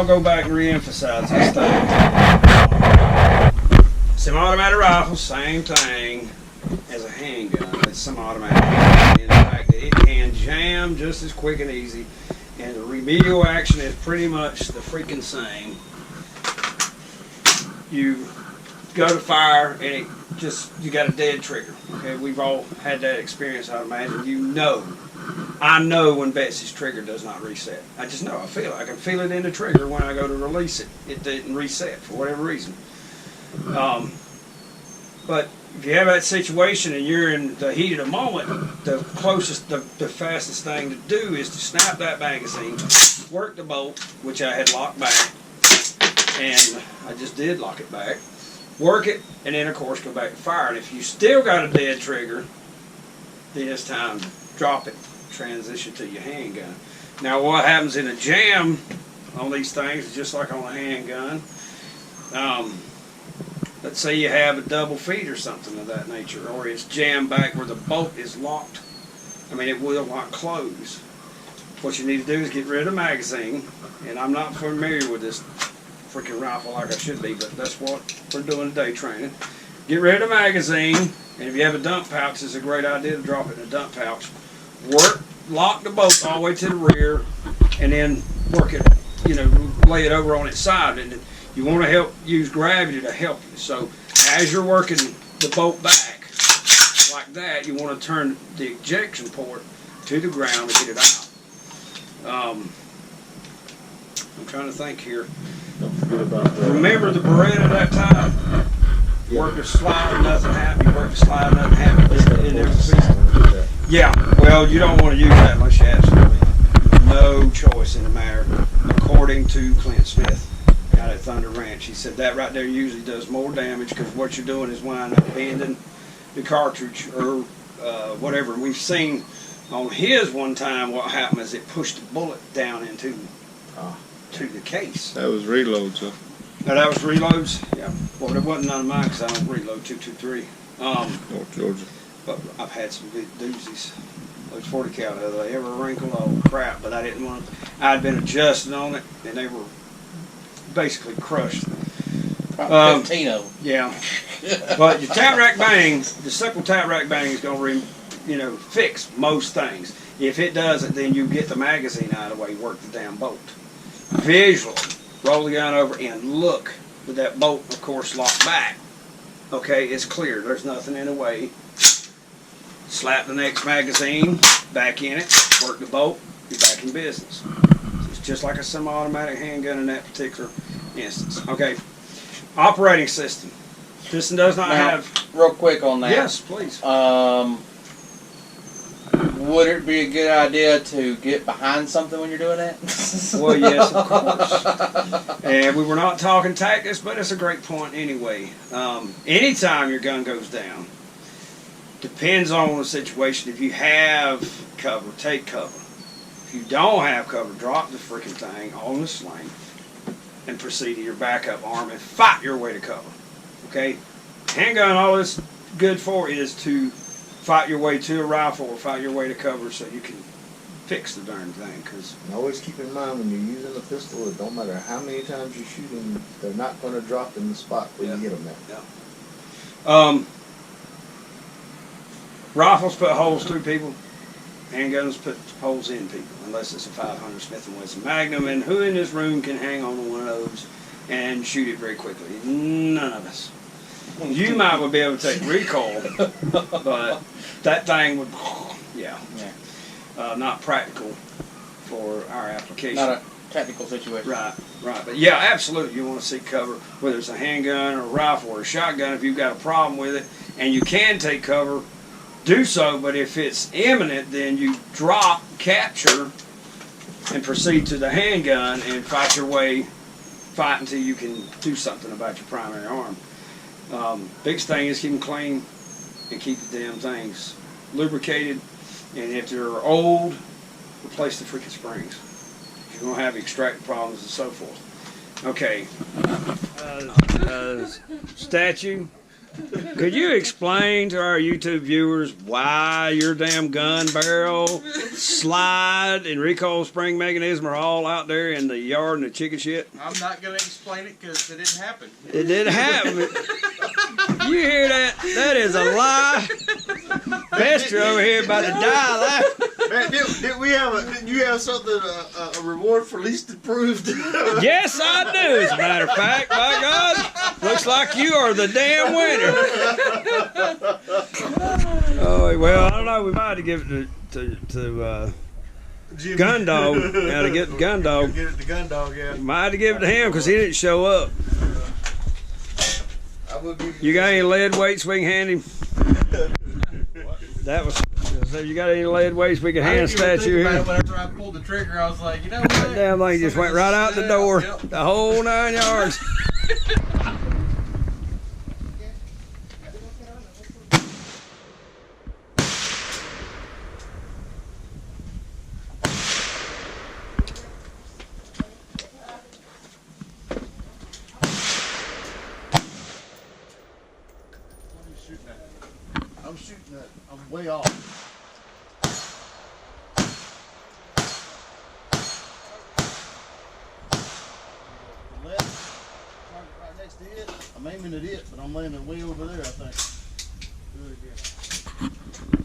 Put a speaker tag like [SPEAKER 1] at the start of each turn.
[SPEAKER 1] go back and re-emphasize this thing. Semi-automatic rifle, same thing as a handgun. It's semi-automatic. In fact, it can jam just as quick and easy, and the remedial action is pretty much the freaking same. You go to fire, and it just, you got a dead trigger. Okay, we've all had that experience, I imagine. You know. I know when Betsy's trigger does not reset. I just know. I feel it. I can feel it in the trigger when I go to release it. It didn't reset for whatever reason. But if you have that situation and you're in the heat of the moment, the closest, the fastest thing to do is to snap that magazine, work the bolt, which I had locked back, and I just did lock it back, work it, and then of course go back to fire. And if you still got a dead trigger, then it's time to drop it, transition to your handgun. Now what happens in a jam on these things is just like on a handgun. Let's say you have a double feed or something of that nature, or it's jammed back where the bolt is locked. I mean, it will not close. What you need to do is get rid of the magazine, and I'm not familiar with this freaking rifle like I should be, but that's what we're doing today, training. Get rid of the magazine, and if you have a dump pouch, it's a great idea to drop it in a dump pouch. Lock the bolt all the way to the rear, and then work it, lay it over on its side. And you want to use gravity to help you. So as you're working the bolt back like that, you want to turn the ejection port to the ground to get it out. I'm trying to think here.
[SPEAKER 2] Don't forget about that.
[SPEAKER 1] Remember the Beretta that time?
[SPEAKER 2] Yeah.
[SPEAKER 1] Work the slide, nothing happened. You work the slide, nothing happened. Yeah, well, you don't want to use that unless you absolutely no choice in the matter, according to Clint Smith out at Thunder Ranch. He said that right there usually does more damage because what you're doing is winding up bending the cartridge or whatever. We've seen on his one time what happened is it pushed the bullet down into to the case.
[SPEAKER 2] That was reloads, huh?
[SPEAKER 1] Now that was reloads? Yeah. Well, it wasn't none of mine because I don't reload 223.
[SPEAKER 2] North Georgia.
[SPEAKER 1] But I've had some big doozies. Those 40 cal, they ever wrinkled, oh crap, but I didn't want to. I'd been adjusting on it, and they were basically crushed.
[SPEAKER 3] Probably 15 of them.
[SPEAKER 1] Yeah. But your tap rack bang, the simple tap rack bang is going to, fix most things. If it doesn't, then you get the magazine out of the way, work the damn bolt. Visually, roll the gun over and look with that bolt, of course, locked back. Okay, it's clear. There's nothing in the way. Slap the next magazine, back in it, work the bolt, you're back in business. It's just like a semi-automatic handgun in that particular instance. Okay, operating system. This does not have...
[SPEAKER 3] Real quick on that.
[SPEAKER 1] Yes, please.
[SPEAKER 3] Would it be a good idea to get behind something when you're doing that?
[SPEAKER 1] Well, yes, of course. And we were not talking tactics, but it's a great point anyway. Anytime your gun goes down, depends on the situation. If you have cover, take cover. If you don't have cover, drop the freaking thing on the sling and proceed to your backup arm and fight your way to cover. Okay? Handgun, all it's good for is to fight your way to a rifle or fight your way to cover so you can fix the darn thing. Cause
[SPEAKER 4] and always keep in mind when you're using a pistol, it don't matter how many times you shoot them, they're not going to drop in the spot where you hit them at.
[SPEAKER 1] Yeah. Rifles put holes through people. Handguns put holes in people, unless it's a 500 Smith & Wesson Magnum. And who in this room can hang on to one of those and shoot it very quickly? None of us. You might well be able to take recoil, but that thing would, not practical for our application.
[SPEAKER 3] Not a technical situation.
[SPEAKER 1] Right. But yeah, absolutely, you want to seek cover, whether it's a handgun or a rifle or a shotgun. If you've got a problem with it and you can take cover, do so. But if it's imminent, then you drop, capture, and proceed to the handgun and fight your way, fight until you can do something about your primary arm. Biggest thing is keep them clean and keep the damn things lubricated. And if they're old, replace the freaking springs. You're going to have extract problems and so forth. Okay. Statue Could you explain to our YouTube viewers why your damn gun barrel, slide, and recoil spring mechanism are all out there in the yard and the chicken shit?
[SPEAKER 5] I'm not gonna explain it because it didn't happen.
[SPEAKER 1] It didn't happen. You hear that? That is a lie. Bester over here about to die laughing.
[SPEAKER 6] Man, didn't you have something, a reward for least improved?
[SPEAKER 1] Yes, I do. As a matter of fact, by God, looks like you are the damn winner. Oh well, I don't know. We might have to give it to
[SPEAKER 6] Jimmy.
[SPEAKER 1] Gun Dog. Now to get Gun Dog.
[SPEAKER 6] Get it to Gun Dog, yeah.
[SPEAKER 1] Might have to give it to him because he didn't show up.
[SPEAKER 6] I will give
[SPEAKER 1] You got any lead weights we can hand him? That was. So you got any lead weights we can hand statue here?
[SPEAKER 5] Whenever I pulled the trigger, I was like, you know what?
[SPEAKER 1] That damn thing just went right out the door.
[SPEAKER 5] Yep.
[SPEAKER 1] The whole 9 yards.
[SPEAKER 6] I'm shooting that. I'm way off. The left, right next to it. I'm aiming at it, but I'm landing way over there, I think. Do it again.